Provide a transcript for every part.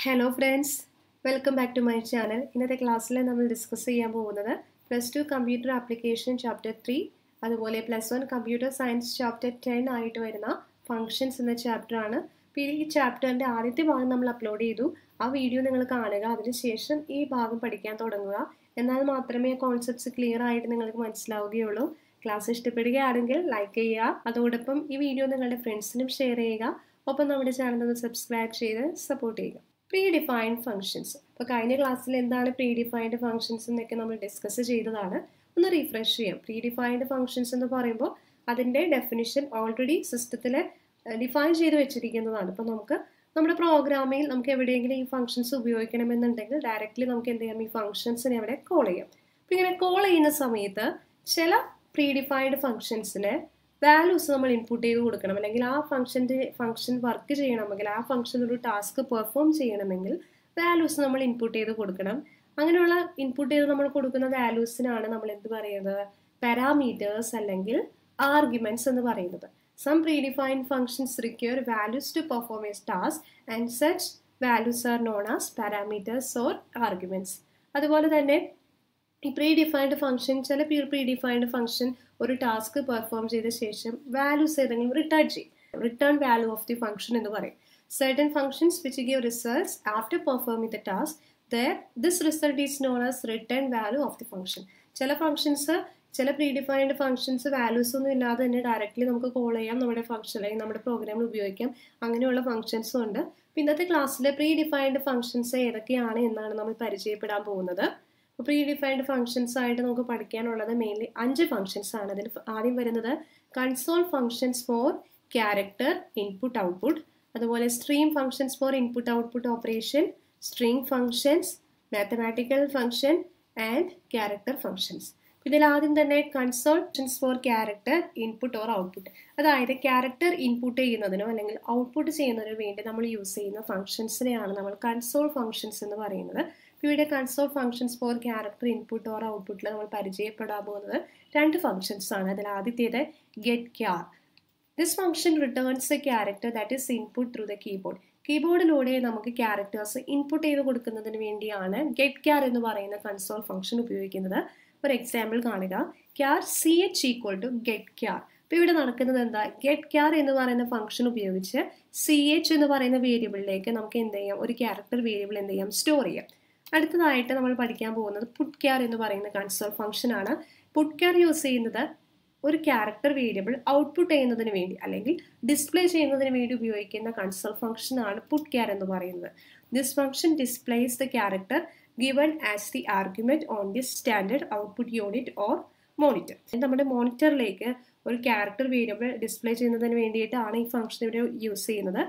Hello friends, welcome back to my channel. ഇന്നത്തെ ക്ലാസ്സിൽ നമ്മൾ ഡിസ്കസ് ചെയ്യാൻ പോകുന്നത് +2 കമ്പ്യൂട്ടർ ആപ്ലിക്കേഷൻ ചാപ്റ്റർ 3 അതുപോലെ +1 കമ്പ്യൂട്ടർ സയൻസ് ചാപ്റ്റർ 10 ആയിട്ട് വരുന്ന ഫങ്ഷൻസ് എന്ന ചാപ്റ്റർ ആണ്. ഈ ചാപ്റ്ററിൻ്റെ ആദ്യത്തെ ഭാഗം നമ്മൾ അപ്ലോഡ് ചെയ്തു. ആ വീഡിയോ നിങ്ങൾ കാണുക, അതിനുശേഷം ഈ ഭാഗം പഠിക്കാൻ തുടങ്ങുക. എന്നാൽ മാത്രമേ കോൺസെപ്റ്റ്സ് ക്ലിയർ ആയിട്ട് നിങ്ങൾക്ക് മനസ്സിലാവുകയുള്ളൂ. ക്ലാസ് ഇഷ്ടപ്പെടുകയാണെങ്കിൽ ലൈക്ക് ചെയ്യുക, അതോടൊപ്പം ഈ വീഡിയോ നിങ്ങളുടെ ഫ്രണ്ട്സിനും ഷെയർ ചെയ്യുക. ഒപ്പം നമ്മുടെ ചാനൽ ഒന്ന് സബ്സ്ക്രൈബ് ചെയ്ത് സപ്പോർട്ട് ചെയ്യുക. Predefined functions. അപ്പോൾ കഴിഞ്ഞ ക്ലാസ്സിൽ എന്താണ് പ്രീഡിഫൈൻഡ് ഫങ്ഷൻസ് എന്നൊക്കെ നമ്മൾ ഡിസ്കസ് ചെയ്തതാണ്. ഒന്ന് റീഫ്രഷ് ചെയ്യാം. പ്രീഡിഫൈൻഡ് ഫങ്ഷൻസ് എന്ന് പറയുമ്പോൾ അതിൻ്റെ ഡെഫിനിഷൻ ഓൾറെഡി സിസ്റ്റത്തിൽ ഡിഫൈൻ ചെയ്ത് വെച്ചിരിക്കുന്നതാണ്. അപ്പോൾ നമുക്ക് നമ്മുടെ പ്രോഗ്രാമിൽ നമുക്ക് എവിടെയെങ്കിലും ഈ ഫങ്ഷൻസ് ഉപയോഗിക്കണമെന്നുണ്ടെങ്കിൽ ഡയറക്റ്റ്ലി നമുക്ക് എന്ത് ചെയ്യാം, ഈ ഫങ്ഷൻസിനെ അവിടെ കോൾ ചെയ്യാം. അപ്പോൾ ഇങ്ങനെ കോൾ ചെയ്യുന്ന സമയത്ത് ചില പ്രീഡിഫൈൻഡ് ഫങ്ഷൻസിന് വാല്യൂസ് നമ്മൾ ഇൻപുട്ട് ചെയ്ത് കൊടുക്കണം, അല്ലെങ്കിൽ ആ ഫംഗ്ഷൻ വർക്ക് ചെയ്യണമെങ്കിൽ, ആ ഫംഗ്ഷൻ ഒരു ടാസ്ക് പെർഫോം ചെയ്യണമെങ്കിൽ വാല്യൂസ് നമ്മൾ ഇൻപുട്ട് ചെയ്ത് കൊടുക്കണം. അങ്ങനെയുള്ള ഇൻപുട്ട് ചെയ്ത് നമ്മൾ കൊടുക്കുന്ന വാല്യൂസിനാണ് നമ്മൾ എന്ത് പറയുന്നത്, പാരാമീറ്റേഴ്സ് അല്ലെങ്കിൽ ആർഗ്യുമെന്റ്സ് എന്ന് പറയുന്നത്. Some predefined functions require values to perform a task and such values are known as parameters or arguments. അതുപോലെ തന്നെ ഈ പ്രീഡിഫൈൻഡ് ഫംഗ്ഷൻ, ചില പ്രീഡിഫൈൻഡ് ഫംഗ്ഷൻ ഒരു ടാസ്ക് പെർഫോം ചെയ്ത ശേഷം വാല്യൂസ് ഏതെങ്കിലും റിട്ടേൺ ചെയ്യും. Return value of the function എന്ന് പറയും. Certain functions which give results after performing the task, this result is known as return value of the function. ചില functions, ചില predefined functions values ഒന്നും ഇല്ലാതെ തന്നെ ഡയറക്റ്റ്ലി നമുക്ക് കോൾ ചെയ്യാം, നമ്മുടെ ഫംഗ്ഷൻ അല്ലെങ്കിൽ നമ്മുടെ പ്രോഗ്രാമിൽ ഉപയോഗിക്കാം. അങ്ങനെയുള്ള ഫംഗ്ഷൻസും ഉണ്ട്. ഇന്നത്തെ ക്ലാസ്സിൽ പ്രീഡിഫൈൻഡ് ഫംഗ്ഷൻസ് ഏതൊക്കെയാണ് എന്നാണ് നമ്മൾ പരിചയപ്പെടാൻ പോകുന്നത്. പ്രീഡിഫൈൻഡ് ഫംഗ്ഷൻസ് ആയിട്ട് നമുക്ക് പഠിക്കാനുള്ളത് മെയിൻലി 5 ഫംഗ്ഷൻസ് ആണ്. അതിൽ ആദ്യം വരുന്നത് console functions for character input output, അതുപോലെ stream functions for input output operation, string functions, mathematical function and character functions. ഇതിൽ ആദ്യം തന്നെ console functions for character input or output, അതായത് ക്യാരക്ടർ ഇൻപുട്ട് ചെയ്യുന്നതിനോ അല്ലെങ്കിൽ ഔട്ട്പുട്ട് ചെയ്യുന്നതിനോ വേണ്ടി നമ്മൾ യൂസ് ചെയ്യുന്ന ഫംഗ്ഷൻസിനെയാണ് നമ്മൾ കൺസോൾ ഫംഗ്ഷൻസ് എന്ന് പറയുന്നത്. ഇവിടെ console functions for character input or ഔട്ട്പുട്ടിൽ നമ്മൾ പരിചയപ്പെടാൻ പോകുന്നത് 2 ഫംഗ്ഷൻസ് ആണ്. അതിൽ ആദ്യത്തേത് get char. This function returns a character that is input through the keyboard. കീബോർഡിലൂടെ നമുക്ക് ക്യാരക്ടേഴ്സ് ഇൻപുട്ട് ചെയ്ത് കൊടുക്കുന്നതിന് വേണ്ടിയാണ് ഗെറ്റ് ക്യാർ എന്ന് പറയുന്ന കൺസോൾ ഫംഗ്ഷൻ ഉപയോഗിക്കുന്നത്. ഒരു എക്സാമ്പിൾ കാണുക. Char CH equal to get char. അപ്പോൾ ഇവിടെ നടക്കുന്നത് എന്താ, ഗെറ്റ് ക്യാർ എന്ന് പറയുന്ന ഫംഗ്ഷൻ ഉപയോഗിച്ച് CH എന്ന് പറയുന്ന വേരിയബിളിലേക്ക് നമുക്ക് എന്ത് ചെയ്യാം, ഒരു ക്യാരക്ടർ വേരിയബിൾ എന്ത് ചെയ്യാം, സ്റ്റോർ ചെയ്യാം. അടുത്തതായിട്ട് നമ്മൾ പഠിക്കാൻ പോകുന്നത് പുട്ട് ക്യാർ എന്ന് പറയുന്ന കൺസോൾ ഫംഗ്ഷൻ ആണ്. പുട്ട് ക്യാർ യൂസ് ചെയ്യുന്നത് ഒരു ക്യാരക്ടർ വേരിയബിൾ ഔട്ട്പുട്ട് ചെയ്യുന്നതിന് വേണ്ടി അല്ലെങ്കിൽ ഡിസ്പ്ലേ ചെയ്യുന്നതിന് വേണ്ടി ഉപയോഗിക്കുന്ന കൺസോൾ ഫംഗ്ഷൻ ആണ് പുട്ട് ക്യാർ എന്ന് പറയുന്നത്. This function displays the character given as the argument on this standard output unit or monitor. നമ്മുടെ മോണിറ്ററിലേക്ക് ഒരു ക്യാരക്ടർ വേരിയബിൾ ഡിസ്പ്ലേ ചെയ്യുന്നതിന് വേണ്ടിയിട്ടാണ് ഈ ഫംഗ്ഷൻ ഇവിടെ യൂസ് ചെയ്യുന്നത്.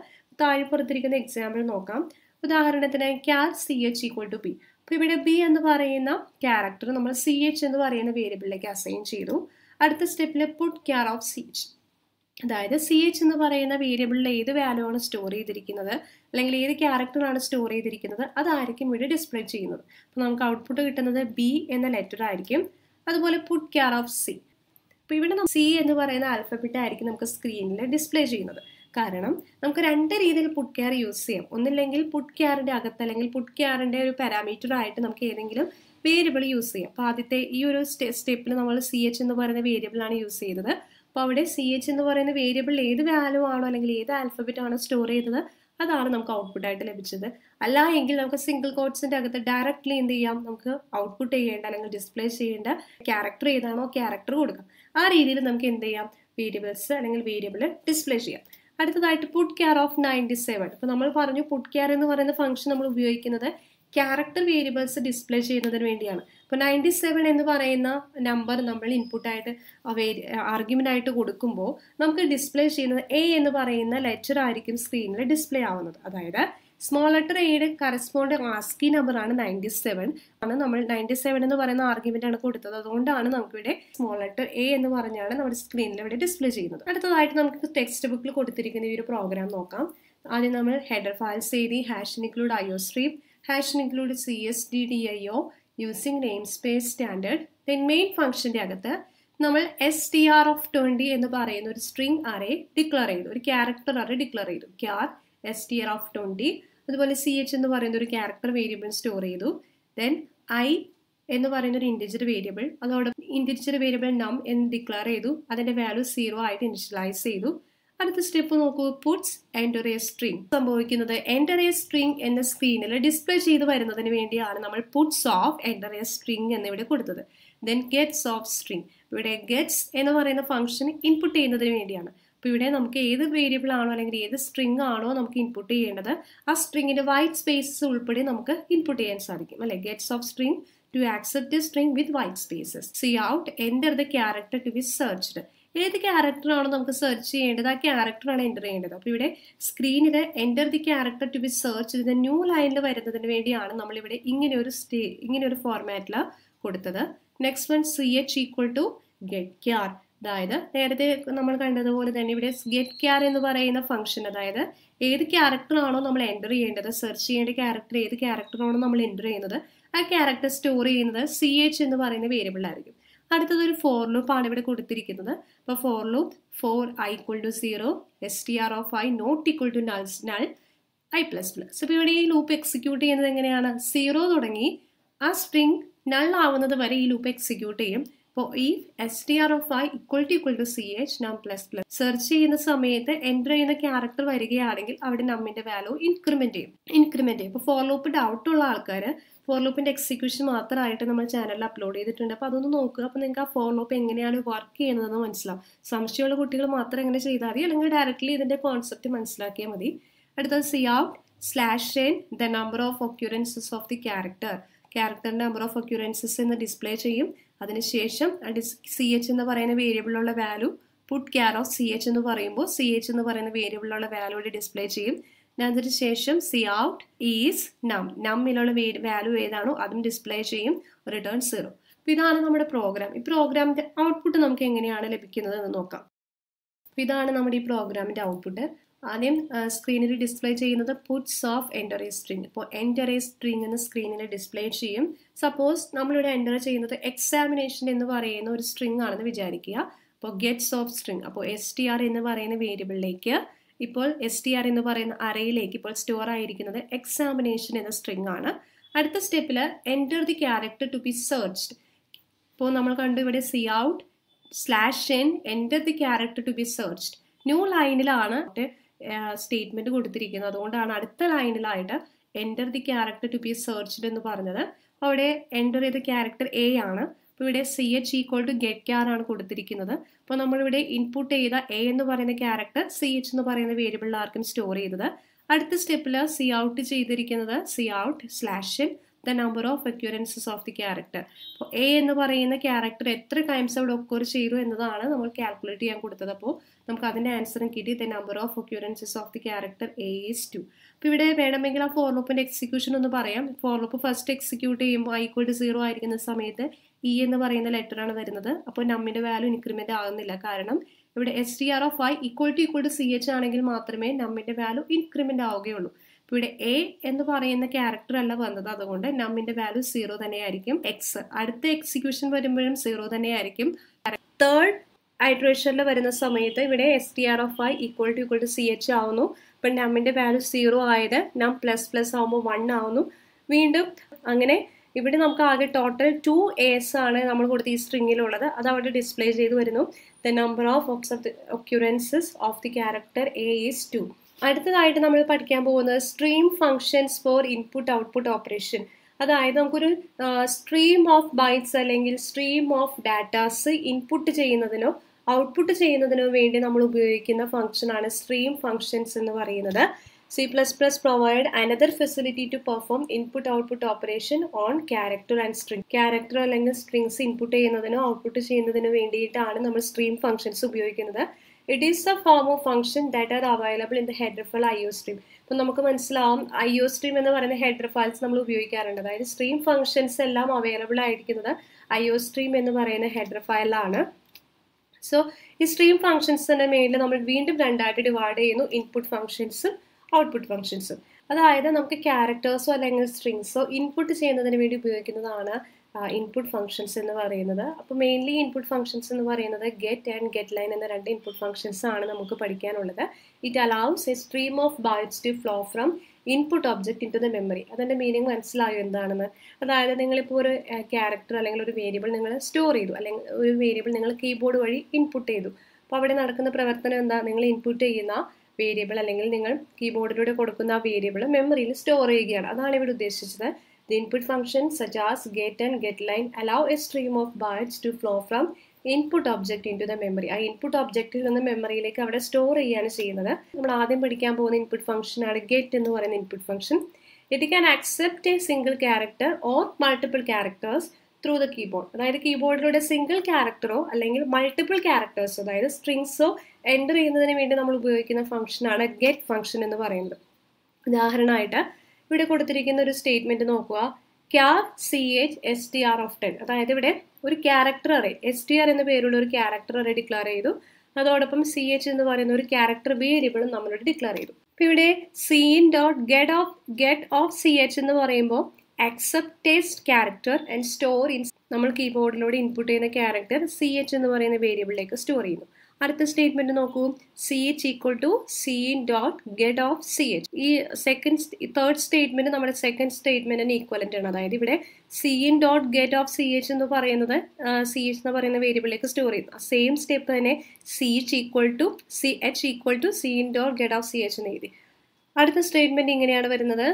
താഴെ പുറത്തിരിക്കുന്ന എക്സാമ്പിൾ നോക്കാം. ഉദാഹരണത്തിന് char CH equal to B. അപ്പോൾ ഇവിടെ B എന്ന് പറയുന്ന ക്യാരക്ടർ നമ്മൾ CH എന്ന് പറയുന്ന വേരിയബിളിലേക്ക് അസൈൻ ചെയ്തു. അടുത്ത സ്റ്റെപ്പിൽ പുട്ട് ക്യാർ ഓഫ് CH, അതായത് CH എന്ന് പറയുന്ന വേരിയബിളിൽ ഏത് വാല്യൂ ആണ് സ്റ്റോർ ചെയ്തിരിക്കുന്നത് അല്ലെങ്കിൽ ഏത് ക്യാരക്ടറാണ് സ്റ്റോർ ചെയ്തിരിക്കുന്നത് അതായിരിക്കും ഇവിടെ ഡിസ്പ്ലേ ചെയ്യുന്നത്. അപ്പോൾ നമുക്ക് ഔട്ട്പുട്ട് കിട്ടുന്നത് B എന്ന ലെറ്റർ ആയിരിക്കും. അതുപോലെ പുട്ട് ക്യാർ ഓഫ് C. അപ്പോൾ ഇവിടെ C എന്ന് പറയുന്ന ആൽഫബറ്റ് ആയിരിക്കും നമുക്ക് സ്ക്രീനിൽ ഡിസ്പ്ലേ ചെയ്യുന്നത്. കാരണം നമുക്ക് 2 രീതിയിൽ പുട്ട് ക്യാർ യൂസ് ചെയ്യാം. ഒന്നില്ലെങ്കിൽ പുട്ട് ക്യാറിൻ്റെ അകത്ത് അല്ലെങ്കിൽ പുട്ട് ക്യാറിൻ്റെ ഒരു പാരാമീറ്റർ ആയിട്ട് നമുക്ക് ഏതെങ്കിലും വേരിയബിൾ യൂസ് ചെയ്യാം. അപ്പോൾ ആദ്യത്തെ ഈ ഒരു സ്റ്റെപ്പിൽ നമ്മൾ CH എന്ന് പറയുന്ന വേരിയബിളാണ് യൂസ് ചെയ്തത്. അപ്പോൾ അവിടെ CH എന്ന് പറയുന്ന വേരിയബിൾ ഏത് വാല്യൂ ആണോ അല്ലെങ്കിൽ ഏത് ആൽഫബറ്റ് ആണോ സ്റ്റോർ ചെയ്തത് അതാണ് നമുക്ക് ഔട്ട്പുട്ടായിട്ട് ലഭിച്ചത്. അല്ല എങ്കിൽ നമുക്ക് സിംഗിൾ കോട്ട്സിൻ്റെ അകത്ത് ഡയറക്റ്റ്ലി എന്ത് ചെയ്യാം, നമുക്ക് ഔട്ട്പുട്ട് ചെയ്യേണ്ട അല്ലെങ്കിൽ ഡിസ്പ്ലേ ചെയ്യേണ്ട ക്യാരക്ടർ ഏതാണോ ക്യാരക്ടർ കൊടുക്കാം. ആ രീതിയിൽ നമുക്ക് എന്ത് ചെയ്യാം, വേരിയബിൾസ് അല്ലെങ്കിൽ വേരിയബിൾ ഡിസ്പ്ലേ ചെയ്യാം. അടുത്തതായിട്ട് പുട്ട് ക്യാർ ഓഫ് 97. അപ്പോൾ നമ്മൾ പറഞ്ഞു പുട്ട് ക്യാർ എന്ന് പറയുന്ന ഫംഗ്ഷൻ നമ്മൾ ഉപയോഗിക്കുന്നത് ക്യാരക്ടർ വേരിയബിൾസ് ഡിസ്പ്ലേ ചെയ്യുന്നതിന് വേണ്ടിയാണ്. അപ്പോൾ 97 എന്ന് പറയുന്ന നമ്പർ നമ്മൾ ഇൻപുട്ടായിട്ട് ആർഗ്യുമെൻ്റ് ആയിട്ട് കൊടുക്കുമ്പോൾ നമുക്ക് ഡിസ്പ്ലേ ചെയ്യുന്നത് A എന്ന് പറയുന്ന ലെറ്റർ ആയിരിക്കും സ്ക്രീനിൽ ഡിസ്പ്ലേ ആവുന്നത്. അതായത് സ്മോൾ ലെറ്റർ എയുടെ കറസ്പോണ്ട് ആസ്കി നമ്പർ ആണ് 97 ആണ്. നമ്മൾ 97 എന്ന് പറയുന്ന ആർഗ്യുമെൻ്റ് ആണ് കൊടുത്തത്, അതുകൊണ്ടാണ് നമുക്കിവിടെ സ്മോൾ ലെറ്റർ A എന്ന് പറഞ്ഞാണ് നമ്മുടെ സ്ക്രീനിൽ ഇവിടെ ഡിസ്പ്ലേ ചെയ്യുന്നത്. അടുത്തതായിട്ട് നമുക്ക് ടെക്സ്റ്റ് ബുക്കിൽ കൊടുത്തിരിക്കുന്ന ഈ ഒരു പ്രോഗ്രാം നോക്കാം. ആദ്യം നമ്മൾ ഹെഡർ ഫയൽസ് എഴുതി hash include IOStream, hash include CSDDIO using namespace standard. Then main ഫംഗ്ഷൻ്റെ അകത്ത് നമ്മൾ STR of 20 എന്ന് പറയുന്ന ഒരു സ്ട്രിംഗ് അറേ ഡിക്ലെയർ ചെയ്തു, ഒരു ക്യാരക്ടർ അറേ ഡിക്ലെയർ ചെയ്തു. ക്യാർ STR of 20. അതുപോലെ CH എന്ന് പറയുന്ന ഒരു ക്യാരക്ടർ വേരിയബിൾ സ്റ്റോർ ചെയ്തു. ദെൻ I എന്ന് പറയുന്ന ഒരു ഇൻറ്റിജർ വേരിയബിൾ, അതോടൊപ്പം ഇൻറ്റിജർ വേരിയബിൾ നം എന്ന് ഡിക്ലെയർ ചെയ്തു. അതിൻ്റെ വാല്യൂ 0 ആയിട്ട് ഇനിഷ്യലൈസ് ചെയ്തു. അടുത്ത സ്റ്റെപ്പ് നോക്കൂ, പുട്സ് എൻ്റർ എ സ്ട്രിംഗ്. സംഭവിക്കുന്നത് എൻ്റർ എ സ്ട്രിംഗ് എന്ന സ്ക്രീനിൽ ഡിസ്പ്ലേ ചെയ്ത് വരുന്നതിന് വേണ്ടിയാണ് നമ്മൾ puts of enter A string എന്നിവിടെ കൊടുത്തത്. ദെൻ ഗെറ്റ്സ് ഓഫ് സ്ട്രിംഗ്, ഇവിടെ ഗെറ്റ്സ് എന്ന് പറയുന്ന ഫംഗ്ഷൻ ഇൻപുട്ട് ചെയ്യുന്നതിന് വേണ്ടിയാണ്. അപ്പോൾ ഇവിടെ നമുക്ക് ഏത് വേരിയബിൾ ആണോ അല്ലെങ്കിൽ ഏത് സ്ട്രിംഗ് ആണോ നമുക്ക് ഇൻപുട്ട് ചെയ്യേണ്ടത്, ആ സ്ട്രിങ്ങിൻ്റെ വൈറ്റ് സ്പേസസ് ഉൾപ്പെടെ നമുക്ക് ഇൻപുട്ട് ചെയ്യാൻ സാധിക്കും അല്ലെ. Gets of string to accept a string with white spaces. C out enter the character to be searched. ഏത് ക്യാരക്ടറാണോ നമുക്ക് സെർച്ച് ചെയ്യേണ്ടത് ആ ക്യാരക്ടറാണ് എൻ്റർ ചെയ്യേണ്ടത്. അപ്പോൾ ഇവിടെ സ്ക്രീനിൽ enter the character to be search ഇത് ന്യൂ ലൈനിൽ വരുന്നതിന് വേണ്ടിയാണ് നമ്മളിവിടെ ഇങ്ങനെ ഒരു ഫോർമാറ്റിൽ കൊടുത്തത്. Next one CH equal to get char. അതായത് നേരത്തെ നമ്മൾ കണ്ടതുപോലെ തന്നെ ഇവിടെ ഗെറ്റ് ക്യാർ എന്ന് പറയുന്ന ഫംഗ്ഷൻ, അതായത് ഏത് ക്യാരക്ടറാണോ നമ്മൾ എൻ്റർ ചെയ്യേണ്ടത്, സെർച്ച് ചെയ്യേണ്ട ക്യാരക്ടർ ഏത് ക്യാരക്ടറാണോ നമ്മൾ എൻ്റർ ചെയ്യുന്നത് ആ ക്യാരക്ടർ സ്റ്റോർ ചെയ്യുന്നത് CH എന്ന് പറയുന്ന വേരിയബിളായിരിക്കും. അടുത്തതൊരു ഫോർ ലൂപ്പ് ആണ് ഇവിടെ കൊടുത്തിരിക്കുന്നത്. അപ്പോൾ for loop for I equal to 0 str of I not equal to null I++. അപ്പോൾ ഇവിടെ ഈ ലൂപ്പ് എക്സിക്യൂട്ട് ചെയ്യുന്നത് എങ്ങനെയാണ്, 0 തുടങ്ങി ആ സ്ട്രിംഗ് നൾ ആവുന്നത് വരെ ഈ ലൂപ്പ് എക്സിക്യൂട്ട് ചെയ്യും. അപ്പോൾ ഈ str of I equal to CH num ++. Search ചെയ്യുന്ന സമയത്ത് എൻ്റർ ചെയ്യുന്ന ക്യാരക്ടർ വരികയാണെങ്കിൽ അവിടെ നമ്മിൻ്റെ വാല്യൂ ഇൻക്രിമെൻറ്റ് ചെയ്യും. ഇപ്പോൾ ഫോർ ലൂപ്പ് ഡൗട്ടുള്ള ആൾക്കാർ ഫോർ ലൂപ്പിൻ്റെ എക്സിക്യൂഷൻ മാത്രമായിട്ട് നമ്മൾ ചാനലിൽ അപ്ലോഡ് ചെയ്തിട്ടുണ്ട്. അപ്പോൾ അതൊന്ന് നോക്കുക. അപ്പോൾ നിങ്ങൾക്ക് ആ ഫോർ ലൂപ്പ് എങ്ങനെയാണ് വർക്ക് ചെയ്യുന്നതെന്ന് മനസ്സിലാവും. സംശയമുള്ള കുട്ടികൾ മാത്രം എങ്ങനെ ചെയ്താൽ മതി, അല്ലെങ്കിൽ ഡയറക്റ്റ്ലി ഇതിൻ്റെ കോൺസെപ്റ്റ് മനസ്സിലാക്കിയാൽ മതി. അടുത്തത് cout/n the number of occurrences of the ക്യാരക്ടറിൻ്റെ നമ്പർ ഓഫ് ഒക്യുറൻസസ് എന്ന് ഡിസ്പ്ലേ ചെയ്യും. അതിനുശേഷം CH എന്ന് പറയുന്ന വേരിയബിളിലുള്ള value put char of CH എന്ന് പറയുമ്പോൾ CH എന്ന് പറയുന്ന വേരിയബിളിലുള്ള വാല്യൂ ഇവിടെ ഡിസ്പ്ലേ ചെയ്യും. അതിനുശേഷം cout ഈസ് നമ്മിലുള്ള വാല്യൂ ഏതാണോ അതും ഡിസ്പ്ലേ ചെയ്യും, റിട്ടേൺ 0. അപ്പോൾ ഇതാണ് നമ്മുടെ പ്രോഗ്രാം. ഈ പ്രോഗ്രാമിൻ്റെ ഔട്ട്പുട്ട് നമുക്ക് എങ്ങനെയാണ് ലഭിക്കുന്നത് എന്ന് നോക്കാം. അപ്പോൾ ഇതാണ് നമ്മുടെ ഈ പ്രോഗ്രാമിൻ്റെ ഔട്ട്പുട്ട്. ആദ്യം സ്ക്രീനിൽ ഡിസ്പ്ലേ ചെയ്യുന്നത് puts of enter A string. അപ്പോൾ എൻ്റർ എ സ്ട്രിംഗ് എന്ന് സ്ക്രീനിൽ ഡിസ്പ്ലേ ചെയ്യും. സപ്പോസ് നമ്മളിവിടെ എൻ്റർ ചെയ്യുന്നത് എക്സാമിനേഷൻ എന്ന് പറയുന്ന ഒരു സ്ട്രിംഗ് ആണെന്ന് വിചാരിക്കുക. അപ്പോൾ ഗെറ്റ്സ് ഓഫ് സ്ട്രിംഗ്, അപ്പോൾ str എന്ന് പറയുന്ന വേരിയബിളിലേക്ക് ഇപ്പോൾ str എന്ന് പറയുന്ന അറയിലേക്ക് ഇപ്പോൾ സ്റ്റോർ ആയിരിക്കുന്നത് എക്സാമിനേഷൻ എന്ന സ്ട്രിംഗ് ആണ്. അടുത്ത സ്റ്റെപ്പിൽ enter the character to be searched. ഇപ്പോൾ നമ്മൾ കണ്ടു ഇവിടെ cout/n enter the character to be searched. New ലൈനിലാണ് സ്റ്റേറ്റ്മെൻറ്റ് കൊടുത്തിരിക്കുന്നത്. അതുകൊണ്ടാണ് അടുത്ത ലൈനിലായിട്ട് enter the character to be searched എന്ന് പറഞ്ഞത്. അവിടെ എൻ്റർ ചെയ്ത ക്യാരക്ടർ A ആണ്. അപ്പോൾ ഇവിടെ CH equal to get char ആണ് കൊടുത്തിരിക്കുന്നത്. അപ്പോൾ നമ്മളിവിടെ ഇൻപുട്ട് ചെയ്ത A എന്ന് പറയുന്ന ക്യാരക്ടർ CH എന്ന് പറയുന്ന വേരിയബിളിലാർക്കും സ്റ്റോർ ചെയ്തത്. അടുത്ത സ്റ്റെപ്പിൽ cout ചെയ്തിരിക്കുന്നത് cout/n the number of occurrences of the character. അപ്പോൾ A എന്ന് പറയുന്ന ക്യാരക്ടർ എത്ര ടൈംസ് അവിടെ ഒക്കർ ചെയ്തു എന്നതാണ് നമ്മൾ കാൽക്കുലേറ്റ് ചെയ്യാൻ കൊടുത്തത്. അപ്പോൾ നമുക്ക് അതിൻ്റെ ആൻസറും കിട്ടി. The number of occurrences of the character A is 2. അപ്പോൾ ഇവിടെ വേണമെങ്കിൽ ആ ഫോർ ലൂപ്പിൻ്റെ എക്സിക്യൂഷൻ ഒന്ന് പറയാം. ഫോർ ലൂപ്പ് ഫസ്റ്റ് എക്സിക്യൂട്ട് ചെയ്യുമ്പോൾ I ഈക്വൽ ടു 0 ആയിരിക്കുന്ന സമയത്ത് E എന്ന് പറയുന്ന ലെറ്ററാണ് വരുന്നത്. അപ്പോൾ നമ്മിൻ്റെ വാല്യൂ ഇൻക്രിമെൻ്റ് ആകുന്നില്ല. കാരണം ഇവിടെ str of I equal to CH ആണെങ്കിൽ മാത്രമേ നമ്മിൻ്റെ വാല്യൂ ഇൻക്രിമെൻ്റ് ആവുകയുള്ളൂ. അപ്പോൾ ഇവിടെ A എന്ന് പറയുന്ന ക്യാരക്ടർ അല്ല വന്നത്, അതുകൊണ്ട് നമ്മിൻ്റെ വാല്യൂ 0 തന്നെയായിരിക്കും. അടുത്ത എക്സിക്യൂഷൻ വരുമ്പോഴും 0 തന്നെയായിരിക്കും. തേർഡ് ഐട്രേഷനിൽ വരുന്ന സമയത്ത് ഇവിടെ str of I equal to CH ആവുന്നു. അപ്പം നമ്മിൻ്റെ വാല്യൂ 0 ആയത് നം ++ ആവുമ്പോൾ 1 ആവുന്നു. വീണ്ടും അങ്ങനെ ഇവിടെ നമുക്ക് ആകെ ടോട്ടൽ 2 A's ആണ് നമ്മൾ കൊടുത്ത ഈ സ്ട്രിങ്ങിലുള്ളത്. അത് അവിടെ ഡിസ്പ്ലേ ചെയ്ത് വരുന്നു. The number of occurrences of the character A is 2. അടുത്തതായിട്ട് നമ്മൾ പഠിക്കാൻ പോകുന്നത് stream functions for input output operation. അതായത് നമുക്കൊരു സ്ട്രീം ഓഫ് ബൈറ്റ്സ് അല്ലെങ്കിൽ സ്ട്രീം ഓഫ് ഡാറ്റാസ് ഇൻപുട്ട് ചെയ്യുന്നതിനോ ഔട്ട്പുട്ട് ചെയ്യുന്നതിനോ വേണ്ടി നമ്മൾ ഉപയോഗിക്കുന്ന ഫംഗ്ഷനാണ് സ്ട്രീം ഫങ്ഷൻസ് എന്ന് പറയുന്നത്. C++ provide another facility to perform input-output operation on character and string. Character അല്ലെങ്കിൽ strings ഇൻപുട്ട് ചെയ്യുന്നതിനോ ഔട്ട്പുട്ട് ചെയ്യുന്നതിനോ വേണ്ടിയിട്ടാണ് നമ്മൾ സ്ട്രീം ഫങ്ഷൻസ് ഉപയോഗിക്കുന്നത്. It is A form of function that are available in the header file IOStream. അപ്പോൾ നമുക്ക് മനസ്സിലാവും IOStream എന്ന് പറയുന്ന ഹെഡർ ഫയൽസ് നമ്മൾ ഉപയോഗിക്കാറുണ്ട്. അതായത് സ്ട്രീം ഫങ്ഷൻസ് എല്ലാം അവൈലബിൾ ആയിരിക്കുന്നത് IOStream എന്ന് പറയുന്ന ഹെഡർ ഫയലാണ്. സോ ഈ സ്ട്രീം ഫങ്ഷൻസിൻ്റെ മേലിൽ നമ്മൾ വീണ്ടും രണ്ടായിട്ട് ഡിവൈഡ് ചെയ്യുന്നു, ഇൻപുട്ട് ഫങ്ഷൻസും ഔട്ട്പുട്ട് ഫങ്ഷൻസും. അതായത് നമുക്ക് ക്യാരക്ടേഴ്സോ അല്ലെങ്കിൽ സ്ട്രിങ്സോ ഇൻപുട്ട് ചെയ്യുന്നതിന് വേണ്ടി ഉപയോഗിക്കുന്നതാണ് ഇൻപുട്ട് ഫങ്ഷൻസ് എന്ന് പറയുന്നത്. അപ്പോൾ മെയിൻലി ഇൻപുട്ട് ഫങ്ഷൻസ് എന്ന് പറയുന്നത് ഗെറ്റ് ആൻഡ് ഗെറ്റ് ലൈൻ എന്ന രണ്ട് ഇൻപുട്ട് ഫങ്ഷൻസ് ആണ് നമുക്ക് പഠിക്കാനുള്ളത്. It allows a stream of bytes to flow from input object in to the memory. അതിൻ്റെ മീനിങ് മനസ്സിലായോ എന്താണെന്ന്? അതായത് നിങ്ങളിപ്പോൾ ഒരു ക്യാരക്ടർ അല്ലെങ്കിൽ ഒരു വേരിയബിൾ നിങ്ങൾ സ്റ്റോർ ചെയ്തു, അല്ലെങ്കിൽ ഒരു വേരിയബിൾ നിങ്ങൾ കീബോർഡ് വഴി ഇൻപുട്ട് ചെയ്തു. അപ്പോൾ അവിടെ നടക്കുന്ന പ്രവർത്തനം എന്താ? നിങ്ങൾ ഇൻപുട്ട് ചെയ്യുന്ന വേരിയബിൾ അല്ലെങ്കിൽ നിങ്ങൾ കീബോർഡിലൂടെ കൊടുക്കുന്ന ആ വേരിയബിൾ മെമ്മറിയിൽ സ്റ്റോർ ചെയ്യുകയാണ്. അതാണ് ഇവിടെ ഉദ്ദേശിച്ചത്. The input functions such as get and getLine allow a stream of bytes to flow from input object in to the memory. ആ ഇൻപുട്ട് ഒബ്ജക്റ്റിൽ നിന്ന് മെമ്മറിയിലേക്ക് അവിടെ സ്റ്റോർ ചെയ്യുകയാണ് ചെയ്യുന്നത്. നമ്മൾ ആദ്യം പഠിക്കാൻ പോകുന്ന ഇൻപുട്ട് ഫംഗ്ഷനാണ് ഗെറ്റ് എന്ന് പറയുന്ന input function. It can accept A single character or multiple characters through the keyboard. അതായത് കീബോർഡിലൂടെ സിംഗിൾ ക്യാരക്ടറോ അല്ലെങ്കിൽ മൾട്ടിപ്പിൾ ക്യാരക്ടേഴ്സോ, അതായത് സ്ട്രിങ്സോ എൻ്റർ ചെയ്യുന്നതിന് വേണ്ടി നമ്മൾ ഉപയോഗിക്കുന്ന ഫംഗ്ഷനാണ് ഗെറ്റ് ഫംഗ്ഷൻ എന്ന് പറയുന്നത്. ഉദാഹരണമായിട്ട് ഇവിടെ കൊടുത്തിരിക്കുന്ന ഒരു സ്റ്റേറ്റ്മെന്റ് നോക്കുക. char ch str of 10. അതായത് ഇവിടെ ഒരു ക്യാരക്ടർ അറേ str എന്ന പേരുള്ള ഒരു ക്യാരക്ടർ അറേ ഡിക്ലെയർ ചെയ്തു. അതോടൊപ്പം ch എന്ന് പറയുന്ന ഒരു ക്യാരക്ടർ വേരിയബിളും നമ്മളോട് ഡിക്ലെയർ ചെയ്തു. അപ്പോൾ ഇവിടെ get of ch എന്ന് പറയുമ്പോൾ accept text character and store in നമ്മൾ കീബോർഡിലൂടെ ഇൻപുട്ട് ചെയ്യുന്ന ക്യാരക്ടർ ch എന്ന് പറയുന്ന വേരിയബിളിലേക്ക് സ്റ്റോർ ചെയ്യുന്നു. അടുത്ത സ്റ്റേറ്റ്മെന്റ് നോക്കൂ. ch equal to get of ch. ഈ തേർഡ് സ്റ്റേറ്റ്മെന്റ് നമ്മുടെ സെക്കൻഡ് സ്റ്റേറ്റ്മെന്റിന് ഈക്വലന്റ് ആണ്. അതായത് ഇവിടെ get of ch എന്ന് പറയുന്നത് ch എന്ന് പറയുന്ന വേരിയബിളിലേക്ക് സ്റ്റോർ ചെയ്യുന്നു. സെയിം സ്റ്റെപ്പ് തന്നെ ch equal to get of ch എന്ന് എഴുതി. അടുത്ത സ്റ്റേറ്റ്മെന്റ് ഇങ്ങനെയാണ് വരുന്നത്.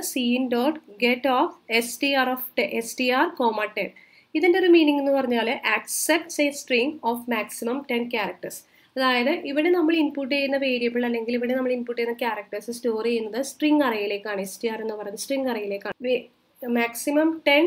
get of str, 10. ഇതിന്റെ ഒരു മീനിങ് എന്ന് പറഞ്ഞാൽ accepts A string of maximum 10 characters. അതായത് ഇവിടെ നമ്മൾ ഇൻപുട്ട് ചെയ്യുന്ന വേരിയബിൾ അല്ലെങ്കിൽ ഇവിടെ നമ്മൾ ഇൻപുട്ട് ചെയ്യുന്ന ക്യാരക്ടേഴ്സ് സ്റ്റോർ ചെയ്യുന്നത് സ്ട്രിംഗ് അറയിലേക്കാണ്. str എന്ന് പറയുന്നത് സ്ട്രിംഗ് അറയിലേക്കാണ്. മാക്സിമം 10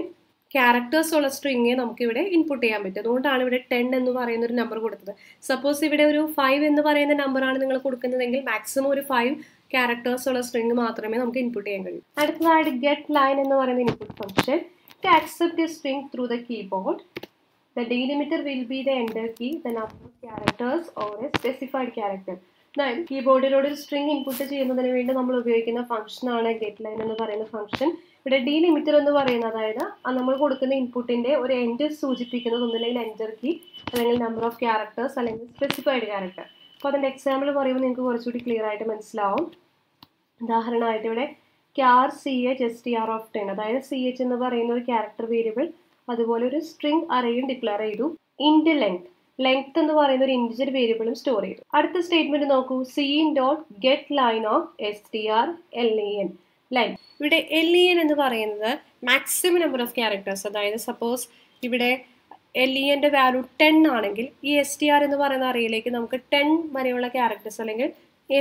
ക്യാരക്ടേഴ്സ് ഉള്ള സ്ട്രിംഗ് നമുക്ക് ഇവിടെ ഇൻപുട്ട് ചെയ്യാൻ പറ്റും. അതുകൊണ്ടാണ് ഇവിടെ 10 എന്ന് പറയുന്ന ഒരു നമ്പർ കൊടുത്തത്. സപ്പോസ് ഇവിടെ ഒരു 5 എന്ന് പറയുന്ന നമ്പറാണ് നിങ്ങൾ കൊടുക്കുന്നതെങ്കിൽ മാക്സിമം ഒരു 5 ക്യാരക്ടേഴ്സ് ഉള്ള സ്ട്രിംഗ് മാത്രമേ നമുക്ക് ഇൻപുട്ട് ചെയ്യാൻ കഴിയൂ. അടുത്തതായിട്ട് ഗെറ്റ് ലൈൻ എന്ന് പറയുന്ന input function. To accept a string through the keyboard, the delimiter will be the enter key, the number of characters or a specified character. അതായത് കീബോർഡിലൂടെ ഒരു സ്ട്രിംഗ് ഇൻപുട്ട് ചെയ്യുന്നതിന് വേണ്ടി നമ്മൾ ഉപയോഗിക്കുന്ന ഫംഗ്ഷനാണ് ഗെറ്റ് ലൈൻ എന്ന് പറയുന്ന ഫംഗ്ഷൻ. ഇവിടെ ഡീലിമിറ്റർ എന്ന് പറയുന്നത് അതായത് നമ്മൾ കൊടുക്കുന്ന ഇൻപുട്ടിന്റെ ഒരു എൻഡ് സൂചിപ്പിക്കുന്നത് ഒന്നില്ലെങ്കിൽ എൻറ്റർ കീ അല്ലെങ്കിൽ നമ്പർ ഓഫ് ക്യാരക്ടേഴ്സ് അല്ലെങ്കിൽ സ്പെസിഫൈഡ് ക്യാരക്ടർ. അപ്പോൾ അതിൻ്റെ എക്സാമ്പിൾ പറയുമ്പോൾ നിങ്ങൾക്ക് കുറച്ചുകൂടി ക്ലിയർ ആയിട്ട് മനസ്സിലാവും. ഉദാഹരണമായിട്ട് ഇവിടെ char ch str of 10. അതായത് ch എന്ന് പറയുന്ന ഒരു ക്യാരക്ടർ വേരിയബിൾ അതുപോലെ ഒരു സ്ട്രിംഗ് അറേയും ഡിക്ലെയർ ചെയ്തു. ഇൻറ്റ് ലെങ്ത് എന്ന് പറയുന്ന ഒരു ഇൻറ്റിജർ വേരിയബിളും സ്റ്റോർ ചെയ്തു. അടുത്ത സ്റ്റേറ്റ്മെന്റ് നോക്കൂ. get line of str len. Line. ഇവിടെ len എന്ന് പറയുന്നത് മാക്സിമം നമ്പർ ഓഫ് ക്യാരക്ടേഴ്സ്. അതായത് സപ്പോസ് ഇവിടെ ലെന്റെ വാല്യൂ 10 ആണെങ്കിൽ ഈ str എന്ന് പറയുന്ന അറയിലേക്ക് നമുക്ക് 10 വരെയുള്ള ക്യാരക്ടേഴ്സ് അല്ലെങ്കിൽ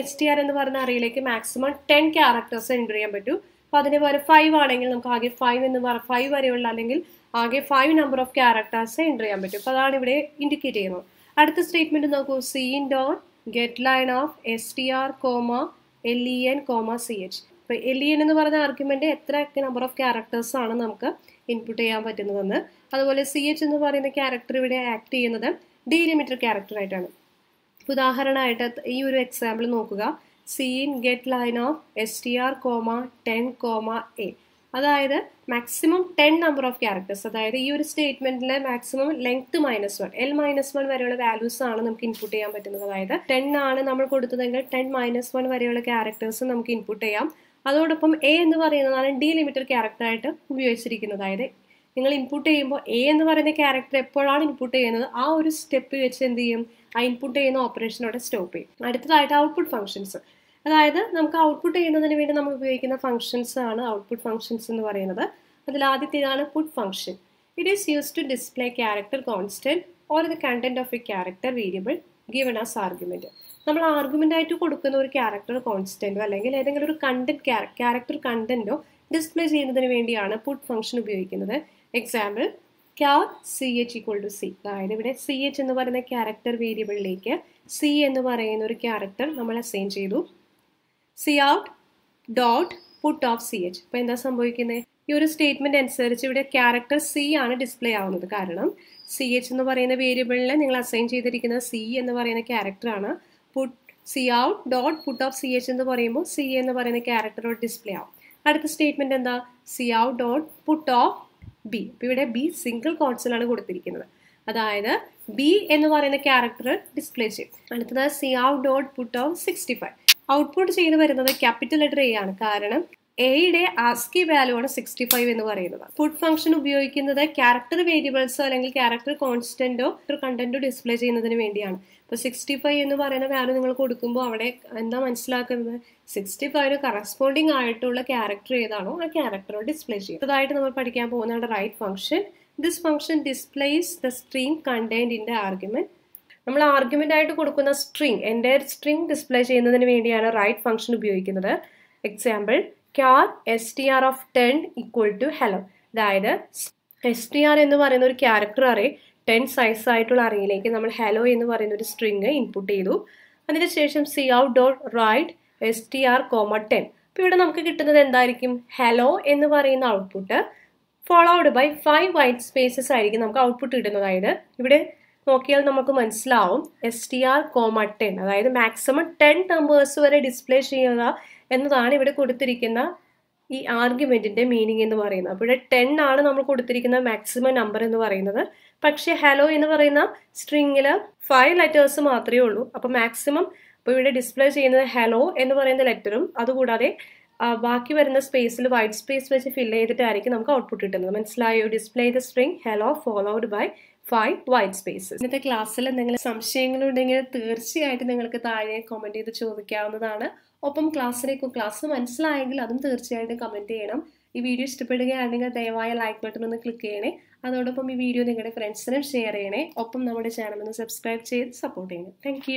str എന്ന് പറയുന്ന അറയിലേക്ക് മാക്സിമം 10 ക്യാരക്ടേഴ്സ് എൻ്റർ ചെയ്യാൻ പറ്റൂ. അപ്പോൾ അതിന് പോലെ 5 ആണെങ്കിൽ നമുക്ക് ആകെ 5 വരെയുള്ള അല്ലെങ്കിൽ ആകെ 5 നമ്പർ ഓഫ് ക്യാരക്ടേഴ്സ് എൻ്റർ ചെയ്യാൻ പറ്റും. അപ്പോൾ അതാണ് ഇവിടെ ഇൻഡിക്കേറ്റ് ചെയ്യുന്നത്. അടുത്ത സ്റ്റേറ്റ്മെന്റ് നോക്കൂ. get line of str, len, ch. അപ്പോൾ len എന്ന് പറയുന്ന ആർഗ്യുമെന്റ് എത്രയൊക്കെ നമ്പർ ഓഫ് ക്യാരക്ടേഴ്സ് ആണ് നമുക്ക് ഇൻപുട്ട് ചെയ്യാൻ പറ്റുന്നതെന്ന്. അതുപോലെ ch എന്ന് പറയുന്ന ക്യാരക്ടർ ഇവിടെ ആക്ട് ചെയ്യുന്നത് ഡീലിമിറ്റർ ക്യാരക്ടർ ആയിട്ടാണ്. ഉദാഹരണമായിട്ട് ഈ ഒരു എക്സാമ്പിൾ നോക്കുക. get line of str, 10, a. അതായത് മാക്സിമം 10 നമ്പർ ഓഫ് ക്യാരക്ടേഴ്സ്. അതായത് ഈ ഒരു സ്റ്റേറ്റ്മെന്റിലെ മാക്സിമം ലെങ്ത് -1 L-1 വരെയുള്ള വാല്യൂസ് ആണ് നമുക്ക് ഇൻപുട്ട് ചെയ്യാൻ പറ്റുന്നത്. അതായത് 10 ആണ് നമ്മൾ കൊടുത്തതെങ്കിൽ 10-1 വരെയുള്ള ക്യാരക്ടേഴ്സ് നമുക്ക് ഇൻപുട്ട് ചെയ്യാം. അതോടൊപ്പം എ എന്ന് പറയുന്നതാണ് ഡീലിമിറ്റർ ക്യാരക്ടർ ആയിട്ട് ഉപയോഗിച്ചിരിക്കുന്നത്. അതായത് നിങ്ങൾ ഇൻപുട്ട് ചെയ്യുമ്പോൾ എ എന്ന് പറയുന്ന ക്യാരക്ടർ എപ്പോഴാണ് ഇൻപുട്ട് ചെയ്യുന്നത് ആ ഒരു സ്റ്റെപ്പ് വെച്ച് എന്ത് ചെയ്യും, ആ ഇൻപുട്ട് ചെയ്യുന്ന ഓപ്പറേഷനോടെ സ്റ്റോപ്പ് ചെയ്യും. അടുത്തതായിട്ട് ഔട്ട്പുട്ട് ഫംഗ്ഷൻസ്. അതായത് നമുക്ക് ഔട്ട്പുട്ട് ചെയ്യുന്നതിന് വേണ്ടി നമ്മൾ ഉപയോഗിക്കുന്ന ഫംഗ്ഷൻസ് ആണ് ഔട്ട്പുട്ട് ഫംഗ്ഷൻസ് എന്ന് പറയുന്നത്. അതിൽ ആദ്യത്തേതാണ് put function. It is use to display character constant or the content of a character variable given as argument. നമ്മൾ ആർഗ്യുമെന്റ് ആയിട്ട് കൊടുക്കുന്ന ഒരു ക്യാരക്ടർ കോൺസ്റ്റന്റോ അല്ലെങ്കിൽ ഏതെങ്കിലും ഒരു ക്യാരക്ടർ കണ്ടന്റോ ഡിസ്പ്ലേ ചെയ്യുന്നതിന് വേണ്ടിയാണ് പുട്ട് ഫംഗ്ഷൻ ഉപയോഗിക്കുന്നത്. Example char ch equal to c. അതായത് ഇവിടെ ch എന്ന് പറയുന്ന ക്യാരക്ടർ വേരിയബിളിലേക്ക് c എന്ന് പറയുന്ന ഒരു ക്യാരക്ടർ നമ്മൾ അസൈൻ ചെയ്തു. cout dot put of ch. അപ്പോൾ എന്താ സംഭവിക്കുന്നത്? ഈ ഒരു സ്റ്റേറ്റ്മെന്റ് അനുസരിച്ച് ഇവിടെ ക്യാരക്ടർ c ആണ് ഡിസ്പ്ലേ ആവുന്നത്. കാരണം ch എന്ന് പറയുന്ന വേരിയബിളിൽ നിങ്ങൾ അസൈൻ ചെയ്തിരിക്കുന്നത് c എന്ന് പറയുന്ന ക്യാരക്ടറാണ്. cout dot put of ch എന്ന് പറയുമ്പോൾ c എന്ന് പറയുന്ന ക്യാരക്ടറോട് ഡിസ്പ്ലേ ആവും. അടുത്ത സ്റ്റേറ്റ്മെന്റ് എന്താ? cout dot put of b. അപ്പോൾ ഇവിടെ b സിംഗിൾ കോട്സിലാണ് കൊടുത്തിരിക്കുന്നത്. അതായത് b എന്ന് പറയുന്ന ക്യാരക്ടർ ഡിസ്പ്ലേ ചെയ്യും. അടുത്തത് cout dot put of 65. Output ചെയ്ത് വരുന്നത് ക്യാപിറ്റൽ ലെറ്റർ എ ആണ്. കാരണം എയുടെ ആസ്കി വാല്യൂ ആണ് 65 എന്ന് പറയുന്നത്. പുട്ട് ഫംഗ്ഷൻ ഉപയോഗിക്കുന്നത് ക്യാരക്ടർ വേരിയബിൾസോ അല്ലെങ്കിൽ ക്യാരക്ടർ കോൺസ്റ്റന്റോ കണ്ടന്റോ ഡിസ്പ്ലേ ചെയ്യുന്നതിന് വേണ്ടിയാണ്. ഇപ്പോൾ 65 എന്ന് പറയുന്ന വാല്യൂ നിങ്ങൾ കൊടുക്കുമ്പോൾ അവിടെ എന്താ മനസ്സിലാക്കുന്നത്? 65 കറസ്പോണ്ടിങ് ആയിട്ടുള്ള ക്യാരക്ടർ ഏതാണോ ആ ക്യാരക്ടറോ ഡിസ്പ്ലേ ചെയ്യും. അടുത്തതായിട്ട് നമ്മൾ പഠിക്കാൻ പോകുന്നതാണ് write function. This function displays the string contained in the argument. നമ്മൾ ആർഗ്യുമെന്റ് ആയിട്ട് കൊടുക്കുന്ന സ്ട്രിംഗ് എൻ്റയർ സ്ട്രിംഗ് ഡിസ്പ്ലേ ചെയ്യുന്നതിന് വേണ്ടിയാണ് റൈറ്റ് ഫംഗ്ഷൻ ഉപയോഗിക്കുന്നത്. Example char str of 10 equal to hello. അതായത് str എന്ന് പറയുന്ന ഒരു ക്യാരക്ടർ അറേ 10 സൈസ് ആയിട്ടുള്ള അറേയിലേക്ക് നമ്മൾ hello എന്ന് പറയുന്ന ഒരു സ്ട്രിംഗ് ഇൻപുട്ട് ചെയ്തു. അതിനുശേഷം cout.write str, 10. അപ്പോൾ ഇവിടെ നമുക്ക് കിട്ടുന്നത് എന്തായിരിക്കും? hello എന്ന് പറയുന്ന output followed by 5 white spaces ആയിരിക്കും നമുക്ക് ഔട്ട്പുട്ട് കിട്ടുന്നത്. അതായത് ഇവിടെ നോക്കിയാൽ നമുക്ക് മനസ്സിലാവും str, 10, അതായത് മാക്സിമം 10 നമ്പേഴ്സ് വരെ ഡിസ്പ്ലേ ചെയ്യുക എന്നതാണ് ഇവിടെ കൊടുത്തിരിക്കുന്ന ഈ ആർഗ്യുമെന്റിന്റെ മീനിങ് എന്ന് പറയുന്നത്. അപ്പോൾ ഇവിടെ 10 ആണ് നമ്മൾ കൊടുത്തിരിക്കുന്ന മാക്സിമം നമ്പർ എന്ന് പറയുന്നത്. പക്ഷേ ഹലോ എന്ന് പറയുന്ന സ്ട്രിങ്ങിൽ 5 ലെറ്റേഴ്സ് മാത്രമേ ഉള്ളൂ. അപ്പോൾ മാക്സിമം ഇപ്പോൾ ഇവിടെ ഡിസ്പ്ലേ ചെയ്യുന്നത് ഹലോ എന്ന് പറയുന്ന ലെറ്ററും അതുകൂടാതെ ബാക്കി വരുന്ന സ്പേസിൽ വൈറ്റ് സ്പേസ് വെച്ച് ഫില്ല് ചെയ്തിട്ടായിരിക്കും നമുക്ക് ഔട്ട്പുട്ട് കിട്ടുന്നത്. മനസ്സിലായോ? Display the string hello followed by 5 white spaces. ഇന്നത്തെ ക്ലാസ്സിൽ എന്തെങ്കിലും സംശയങ്ങളുണ്ടെങ്കിൽ തീർച്ചയായിട്ടും നിങ്ങൾക്ക് താഴെ കമൻറ്റ് ചെയ്ത് ചോദിക്കാവുന്നതാണ്. ഒപ്പം ക്ലാസ് മനസ്സിലായെങ്കിൽ അതും തീർച്ചയായിട്ടും കമൻറ്റ് ചെയ്യണം. ഈ വീഡിയോ ഇഷ്ടപ്പെടുകയാണെങ്കിൽ ദയവായ ലൈക്ക് ബട്ടൺ ഒന്ന് ക്ലിക്ക് ചെയ്യണേ. അതോടൊപ്പം ഈ വീഡിയോ നിങ്ങളുടെ ഫ്രണ്ട്സിനും ഷെയർ ചെയ്യണേ. ഒപ്പം നമ്മുടെ ചാനൽ ഒന്ന് സബ്സ്ക്രൈബ് ചെയ്ത് സപ്പോർട്ട് ചെയ്യണേ. താങ്ക്